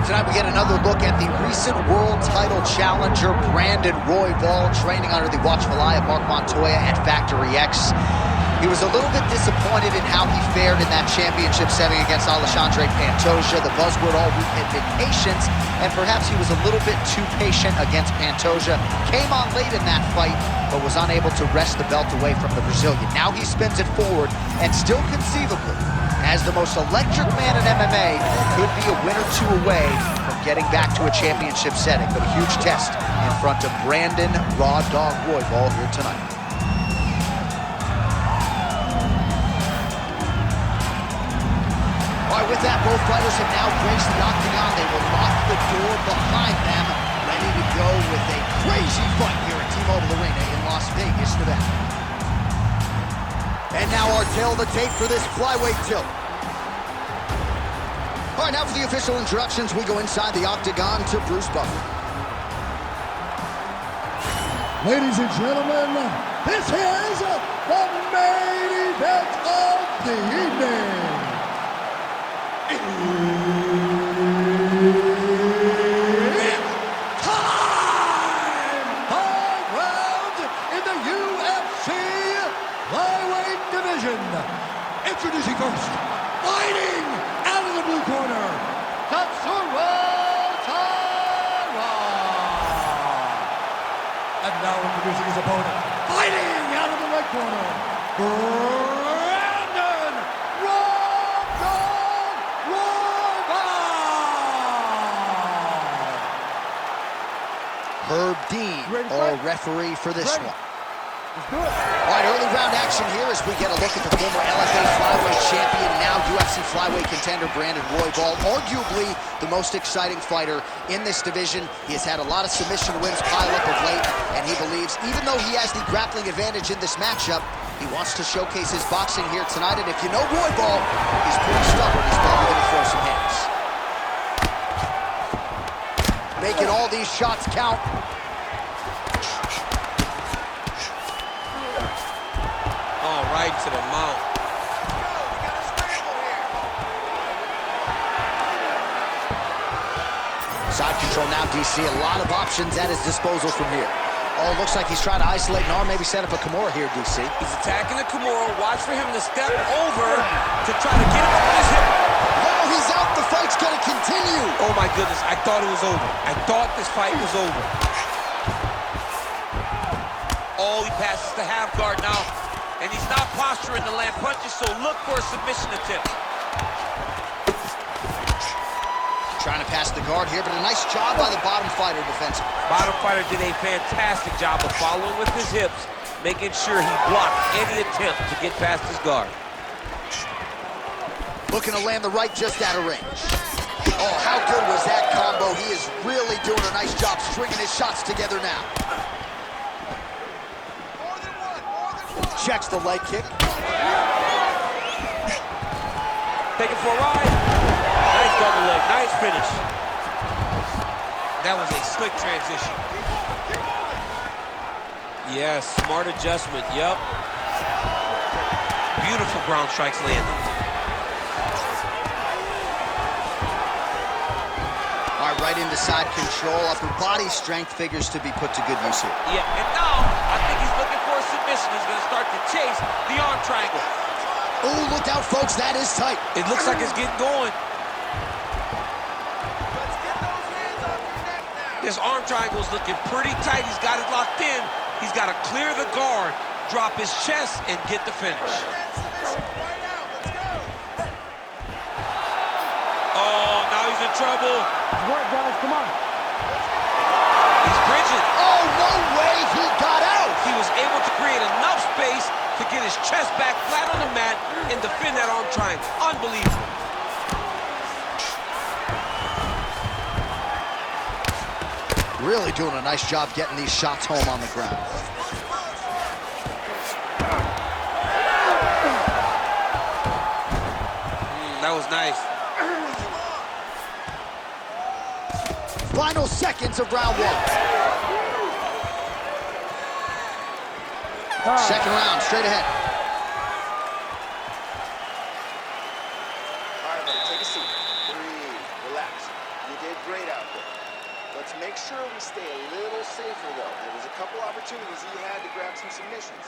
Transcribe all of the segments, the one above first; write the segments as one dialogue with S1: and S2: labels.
S1: Tonight we get another look at the recent world title challenger, Brandon Royval, training under the watchful eye of Mark Montoya at Factory X. He was a little bit disappointed in how he fared in that championship setting against Alexandre Pantoja. The buzzword all week had been patience, and perhaps he was a little bit too patient against Pantoja. Came on late in that fight, but was unable to wrest the belt away from the Brazilian. Now he spins it forward, and still conceivably, as the most electric man in MMA, could be a win or two away from getting back to a championship setting. But a huge test in front of Brandon "Raw Dog" Royval here tonight. All right, with that, both fighters have now graced the octagon. They will lock the door behind them, ready to go with a crazy fight here at T-Mobile Arena in Las Vegas, Nevada. And now our tail of the tape for this flyweight tilt. All right, now for the official introductions, we go inside the octagon to Bruce Buffer.
S2: Ladies and gentlemen, this is the main event of the evening. It's time! 5 rounds in the UFC Flyweight division. Introducing first, fighting out of the blue corner, TATSURO TAIRA. And now introducing his opponent, fighting out of the red corner, Brandon Royval.
S1: Herb Dean, our referee for this one.
S2: Let's do it.
S1: All right, early round action here as we get a look at the former LFA flyweight champion, now UFC flyweight contender Brandon Royval, arguably the most exciting fighter in this division. He has had a lot of submission wins pile up of late, and he believes even though he has the grappling advantage in this matchup, he wants to showcase his boxing here tonight. And if you know Royval, he's pretty stubborn. He's probably going to throw some hands. Making all these shots count.
S3: Right to the mount.
S1: Side control now, DC. A lot of options at his disposal from here. Oh, looks like he's trying to isolate an arm, maybe set up a Kimura here, DC.
S3: He's attacking the Kimura. Watch for him to step over to try to get him up on his hip.
S1: Oh, he's out. The fight's going to continue.
S3: Oh, my goodness. I thought it was over. I thought this fight was over. Oh, he passes the half guard now. And he's not posturing to land punches, so look for a submission attempt.
S1: Trying to pass the guard here, but a nice job by the bottom fighter defensively.
S3: Bottom fighter did a fantastic job of following with his hips, making sure he blocked any attempt to get past his guard.
S1: Looking to land the right just out of range. Oh, how good was that combo? He is really doing a nice job stringing his shots together now. Checks the leg kick.
S3: Take it for a ride. Nice double leg, nice finish. That was a slick transition. Yes, smart adjustment, yep. Beautiful ground strikes landed.
S1: All right, right into side control. Upper body strength figures to be put to good use here.
S3: Yeah, and now I think he's looking for a submission. He's going to start to chase the arm triangle.
S1: Oh, look out, folks. That is tight.
S3: It looks like it's getting going. This arm triangle is looking pretty tight. He's got it locked in. He's got to clear the guard, drop his chest, and get the finish. Oh, now he's in trouble.
S2: Work, guys, come on.
S3: He's bridging.
S1: Oh, no way. He got out.
S3: He was able to create enough space to get his chest back flat on the mat and defend that arm triangle. Unbelievable.
S1: Really doing a nice job getting these shots home on the ground.
S3: That was nice.
S1: Final seconds of round one. Second round, straight ahead.
S4: All right, buddy, take a seat. Breathe, relax. You did Make sure we stay a little safer, though. There was a couple opportunities he had to grab some submissions.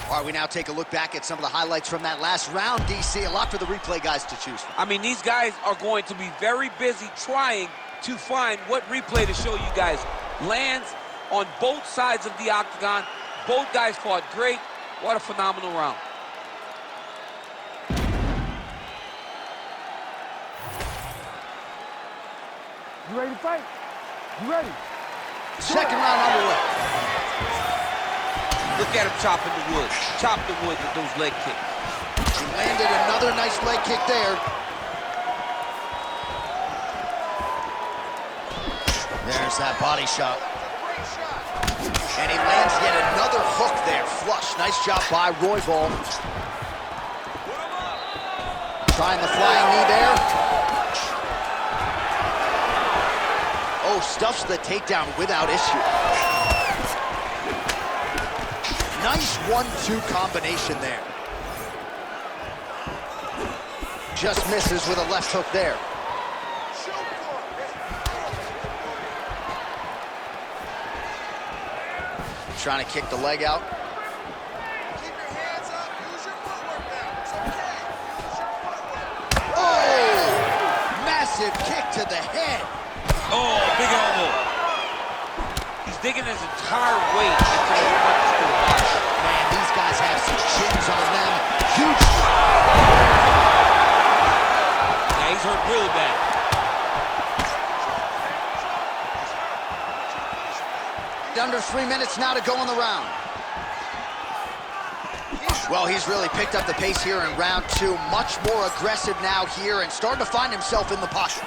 S1: All right, we now take a look back at some of the highlights from that last round, DC. A lot for the replay guys to choose from.
S3: I mean, these guys are going to be very busy trying to find what replay to show you guys. Lands on both sides of the octagon. Both guys fought great. What a phenomenal round.
S2: You ready to fight? You ready?
S1: Second round underway.
S3: Look at him chopping the wood. Chop the wood with those leg kicks.
S1: He landed another nice leg kick there. There's that body shot. And he lands yet another hook there. Flush. Nice job by Royval. Trying the flying knee there. Oh, stuffs the takedown without issue. Nice 1-2 combination there. Just misses with a left hook there. Trying to kick the leg out.
S4: Keep your hands up. Use your footwork now. It's okay. Use your footwork.
S1: Oh! Massive kick to the head.
S3: Oh, big elbow. He's digging his entire weight into the punches to the body.
S1: Man, these guys have some chins on them. Huge.
S3: Yeah, he's hurt really bad.
S1: Under 3 minutes now to go in the round. Well, he's really picked up the pace here in round 2. Much more aggressive now here and starting to find himself in the pocket.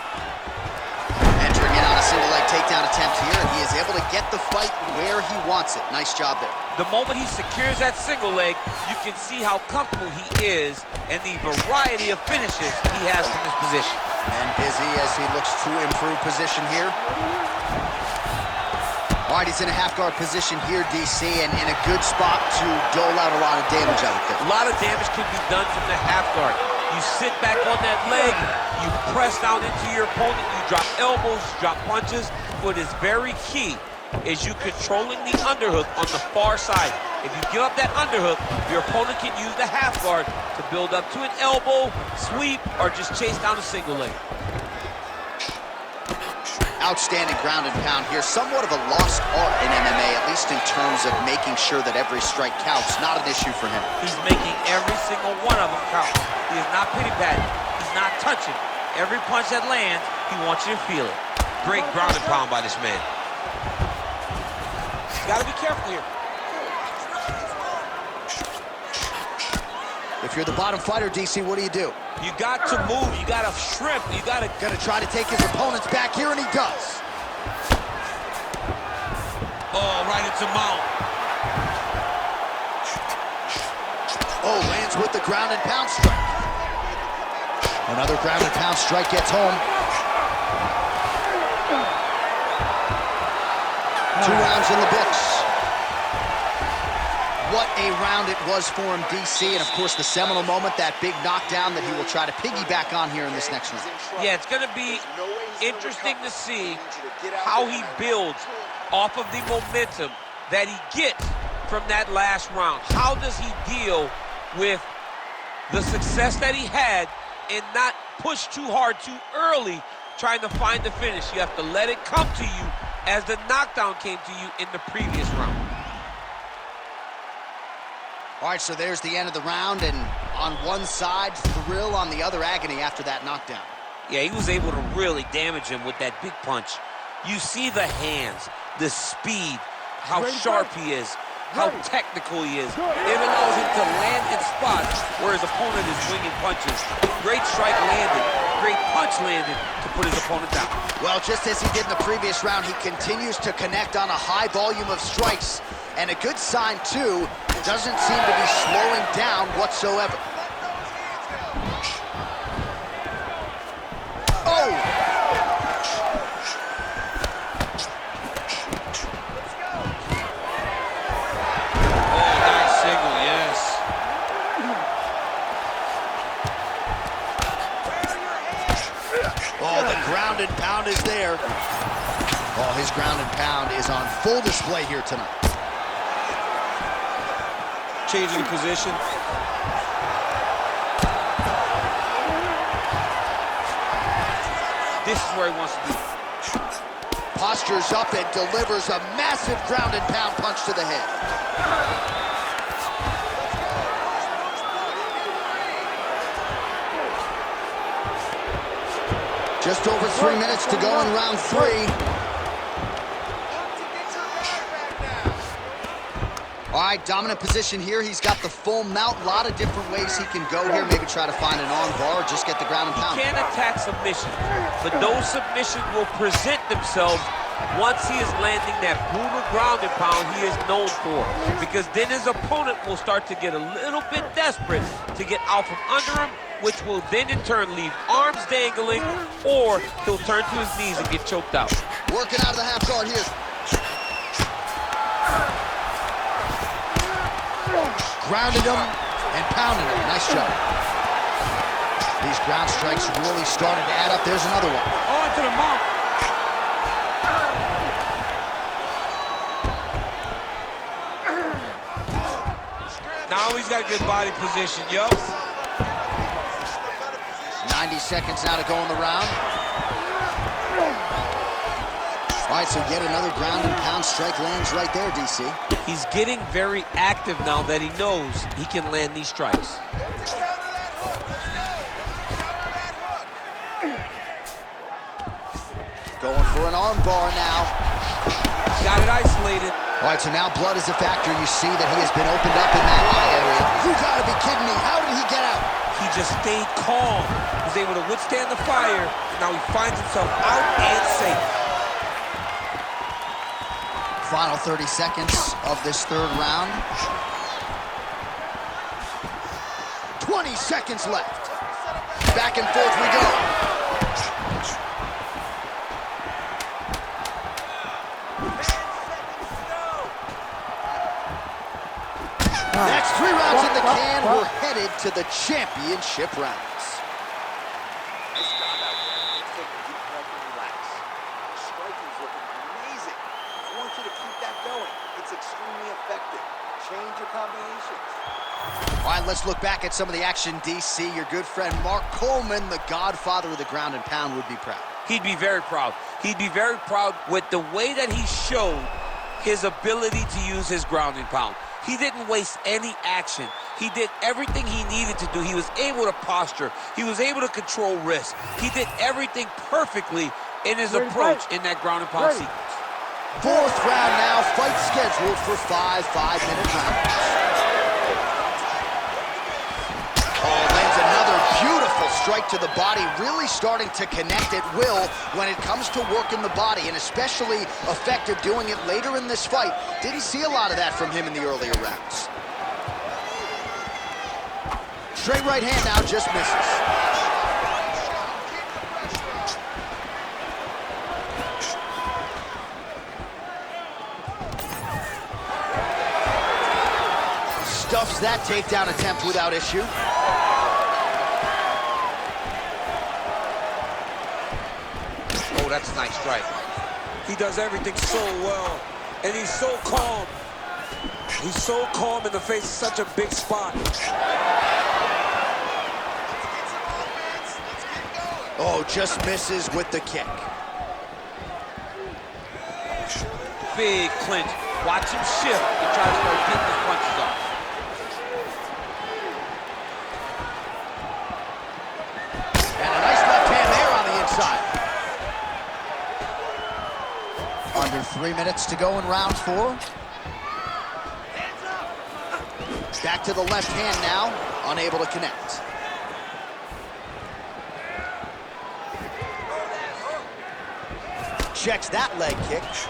S1: Entering in on a single leg takedown attempt here, and he is able to get the fight where he wants it. Nice job there.
S3: The moment he secures that single leg, you can see how comfortable he is and the variety of finishes he has from his position.
S1: And busy as he looks to improve position here. All right, he's in a half-guard position here, DC, and in a good spot to dole out a lot of damage, I would think.
S3: A lot of damage can be done from the half guard. You sit back on that leg, you press down into your opponent, you drop elbows, you drop punches. What is very key is you controlling the underhook on the far side. If you give up that underhook, your opponent can use the half guard to build up to an elbow, sweep, or just chase down a single leg.
S1: Outstanding ground and pound here. Somewhat of a lost art in MMA, at least in terms of making sure that every strike counts. Not an issue for him.
S3: He's making every single one of them count. He is not pity-patting. He's not touching. Every punch that lands, he wants you to feel it. Great ground and pound by this man. He's got to be careful here.
S1: If you're the bottom fighter, DC, what do?
S3: You got to move. You got to shrimp. You got to...
S1: Gonna try to take his opponents back here, and he does.
S3: Oh, right into mount.
S1: Oh, lands with the ground and pound strike. Another ground and pound strike gets home. 2 rounds in the books. What a round it was for him, DC, and of course the seminal moment, that big knockdown that he will try to piggyback on here in this next round.
S3: Yeah, it's going to be interesting to see how he builds off of the momentum that he gets from that last round. How does he deal with the success that he had and not push too hard too early trying to find the finish? You have to let it come to you as the knockdown came to you in the previous round.
S1: All right, so there's the end of the round, and on one side, thrill, on the other, agony after that knockdown.
S3: Yeah, he was able to really damage him with that big punch. You see the hands, the speed, how sharp he is, how technical he is. It allows him to land in spots where his opponent is swinging punches. Great strike landed, great punch landed to put his opponent down.
S1: Well, just as he did in the previous round, he continues to connect on a high volume of strikes. And a good sign, too, doesn't seem to be slowing down whatsoever. Oh!
S3: Oh, nice single, yes.
S1: Oh, the ground and pound is there. Oh, His ground and pound is on full display here tonight.
S3: Changing position. This is where he wants to be.
S1: Postures up and delivers a massive ground and pound punch to the head. Just over 3 minutes to go in round 3. All right, dominant position here. He's got the full mount. A lot of different ways he can go here. Maybe try to find an arm bar or just get the ground and pound.
S3: He can attack submission, but those submissions will present themselves once he is landing that brutal ground and pound he is known for. Because then his opponent will start to get a little bit desperate to get out from under him, which will then in turn leave arms dangling, or he'll turn to his knees and get choked out.
S1: Working out of the half guard here. Grounded him and pounded him. Nice job. These ground strikes really started to add up. There's another one.
S3: On to the mount. Now he's got good body position, yo.
S1: 90 seconds now to go in the round. All right, so yet another ground and pound strike lands right there, DC.
S3: He's getting very active now that he knows he can land these strikes.
S1: Going for an arm bar now.
S3: Got it isolated.
S1: All right, so now blood is a factor. You see that he has been opened up in that eye area. You gotta be kidding me. How did he get out?
S3: He just stayed calm. He was able to withstand the fire. Now he finds himself out and safe.
S1: Final 30 seconds of this third round. 20 seconds left. Back and forth we go. Next 3 rounds in the can. We're headed to the championship rounds.
S4: Nice job out there. Let's take a deep breath and relax. The striking's looking amazing. I want you to keep that going. It's extremely effective. Change your combinations.
S1: All right, let's look back at some of the action, DC. Your good friend Mark Coleman, the godfather of the ground and pound, would be proud.
S3: He'd be very proud. He'd be very proud with the way that he showed his ability to use his ground and pound. He didn't waste any action. He did everything he needed to do. He was able to posture. He was able to control risk. He did everything perfectly in his approach in that ground and pound sequence.
S1: 4th round now, fight scheduled for 5 5-minute rounds. Oh, lands another beautiful strike to the body, really starting to connect at will when it comes to working the body, and especially effective doing it later in this fight. Didn't see a lot of that from him in the earlier rounds. Straight right hand now, just misses. Stuffs that takedown attempt without issue.
S3: Oh, that's a nice strike. He does everything so well, and he's so calm. He's so calm in the face of such a big spot.
S1: Oh, just misses with the kick.
S3: Big clinch. Watch him shift and try to start getting his punches off.
S1: And a nice left hand there on the inside. Under 3 minutes to go in round 4. Back to the left hand now, unable to connect. Checks that leg kick.
S4: Let's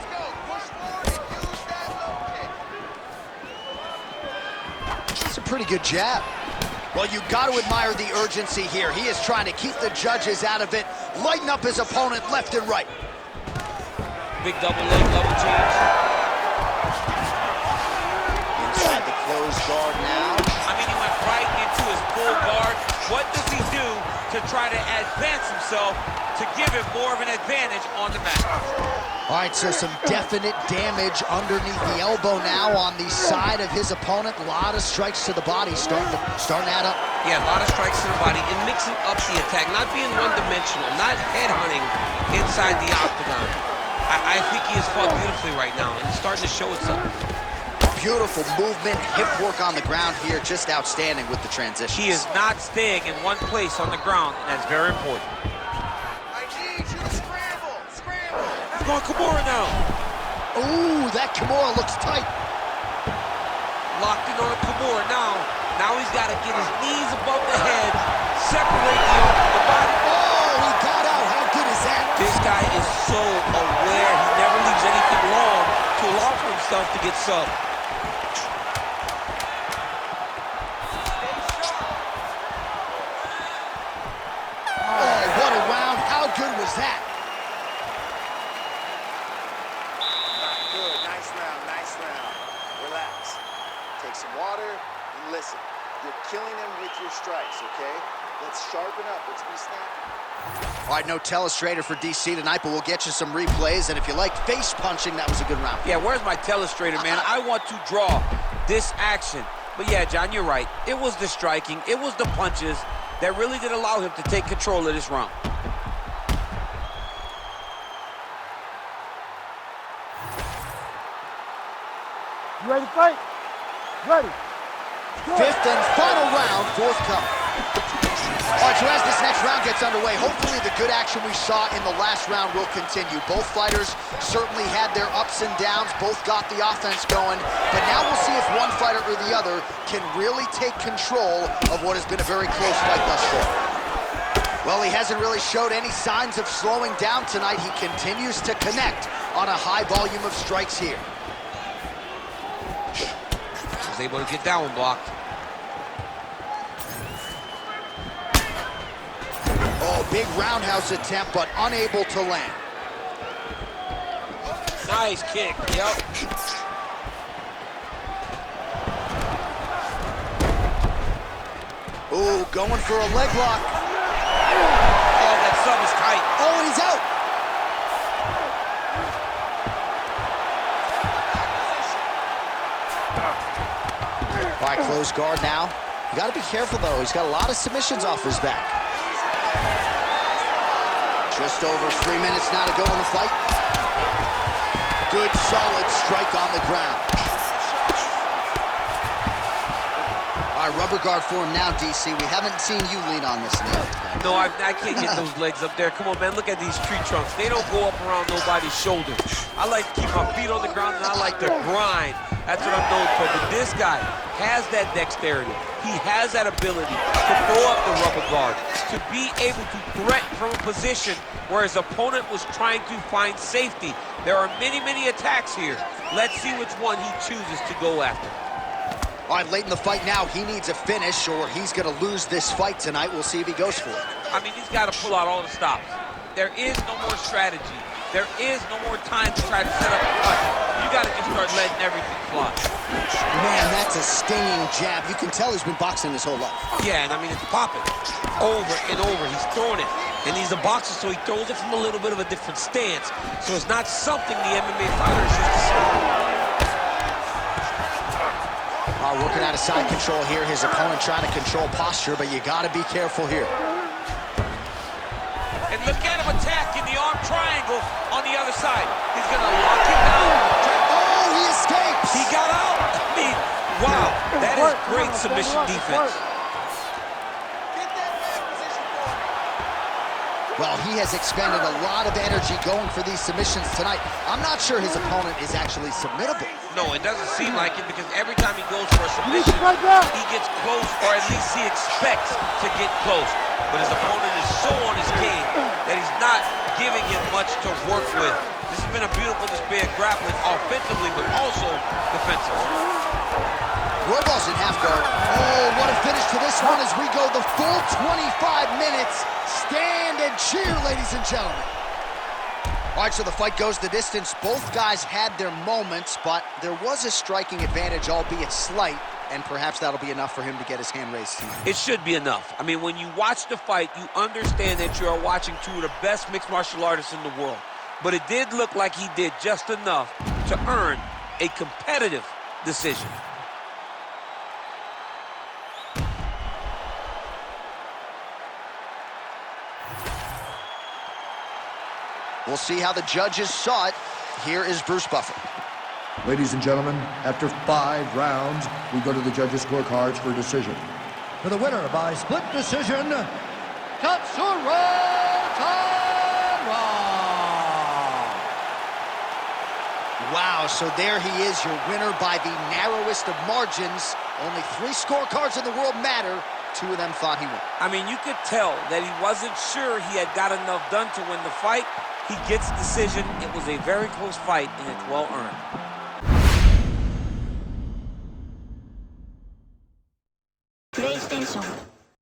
S4: go. Push forward and use that low kick.
S1: It's a pretty good jab. Well, you got to admire the urgency here. He is trying to keep the judges out of it, lighten up his opponent left and right.
S3: Big double leg, double change.
S1: Inside the closed guard now.
S3: I mean, he went right into his full guard. What does he do to to try to advance himself to give him more of an advantage on the mat.
S1: All right, so some definite damage underneath the elbow now on the side of his opponent. A lot of strikes to the body starting to add up.
S3: Yeah, a lot of strikes to the body and mixing up the attack, not being one-dimensional, not headhunting inside the octagon. I think he has fought beautifully right now, and it's starting to show itself.
S1: Beautiful movement, hip work on the ground here, just outstanding with the transition.
S3: He is not staying in one place on the ground, and that's very important.
S4: I need you to scramble. Scramble.
S3: He's going Kimura now.
S1: Ooh, that Kimura looks tight.
S3: Locked in on a Kimura now. Now he's got to get his knees above the head, separate the arm from the body.
S1: Oh, he got out. How good is that?
S3: This guy is so aware. He never leaves anything long to allow for himself to get subbed.
S1: Oh, what a round. How good was that?
S4: Not good. Nice round. Nice round. Relax. Take some water and listen. You're killing them with your strikes, okay? Let's sharpen up. Let's be snappy.
S1: All right, no telestrator for DC tonight, but we'll get you some replays. And if you like face punching, that was a good round.
S3: Yeah, where's my telestrator, man? I want to draw this action. But yeah, John, you're right. It was the striking, it was the punches that really did allow him to take control of this round.
S2: You ready to fight? Ready.
S1: Fifth and final round, forthcoming. All right, so as this next round gets underway, hopefully the good action we saw in the last round will continue. Both fighters certainly had their ups and downs, both got the offense going, but now we'll see if one fighter or the other can really take control of what has been a very close fight thus far. Well, he hasn't really showed any signs of slowing down tonight. He continues to connect on a high volume of strikes here.
S3: Was able to get that one blocked.
S1: Oh, big roundhouse attempt, but unable to land.
S3: Nice kick, yep.
S1: Ooh, going for a leg lock.
S3: Oh, that sub is tight.
S1: Oh, and he's out. All right, close guard now. You got to be careful, though. He's got a lot of submissions off his back. Just over 3 minutes now to go in the fight. Good, solid strike on the ground. All right, rubber guard for him now, DC. We haven't seen you lean on this now.
S3: No, I can't get those legs up there. Come on, man, look at these tree trunks. They don't go up around nobody's shoulders. I like to keep my feet on the ground, and I like to grind. That's what I'm known for. But this guy has that dexterity. He has that ability to throw up the rubber guard, to be able to threaten from a position where his opponent was trying to find safety. There are many, many attacks here. Let's see which one he chooses to go after.
S1: All right, late in the fight now, he needs a finish or he's going to lose this fight tonight. We'll see if he goes for it.
S3: I mean, he's got to pull out all the stops. There is no more strategy. There is no more time to try to set up a fight. You got to just start letting everything fly.
S1: Man, that's a stinging jab. You can tell he's been boxing his whole life.
S3: Yeah, and I mean, it's popping over and over. He's throwing it. And he's a boxer, so he throws it from a little bit of a different stance. So it's not something the MMA fighter is used to seeing.
S1: Working out of side control here. His opponent trying to control posture, but you got to be careful here.
S3: And look at him attacking the arm triangle on the other side. He's going to lock him down.
S1: Oh, he escapes.
S3: He got out. I mean, wow. That is great submission defense.
S1: Well, he has expended a lot of energy going for these submissions tonight. I'm not sure his opponent is actually submittable.
S3: No, it doesn't seem like it because every time he goes for a submission, he gets close, or at least he expects to get close. But his opponent is so on his game that he's not giving him much to work with. This has been a beautiful display of grappling offensively, but also defensively.
S1: Royval's in half guard. Oh, what a finish to this one as we go the full 25 minutes. Stand and cheer, ladies and gentlemen. All right, so the fight goes the distance. Both guys had their moments, but there was a striking advantage, albeit slight, and perhaps that'll be enough for him to get his hand raised tonight.
S3: It should be enough. I mean, when you watch the fight, you understand that you are watching two of the best mixed martial artists in the world. But it did look like he did just enough to earn a competitive decision.
S1: We'll see how the judges saw it. Here is Bruce Buffer.
S2: Ladies and gentlemen, after 5 rounds, we go to the judges' scorecards for a decision. For the winner by split decision, TATSURO TAIRA!
S1: Wow, so there he is, your winner by the narrowest of margins. Only 3 scorecards in the world matter. 2 of them thought he won.
S3: I mean, you could tell that he wasn't sure he had got enough done to win the fight. He gets the decision. It was a very close fight, and it's well earned.
S5: PlayStation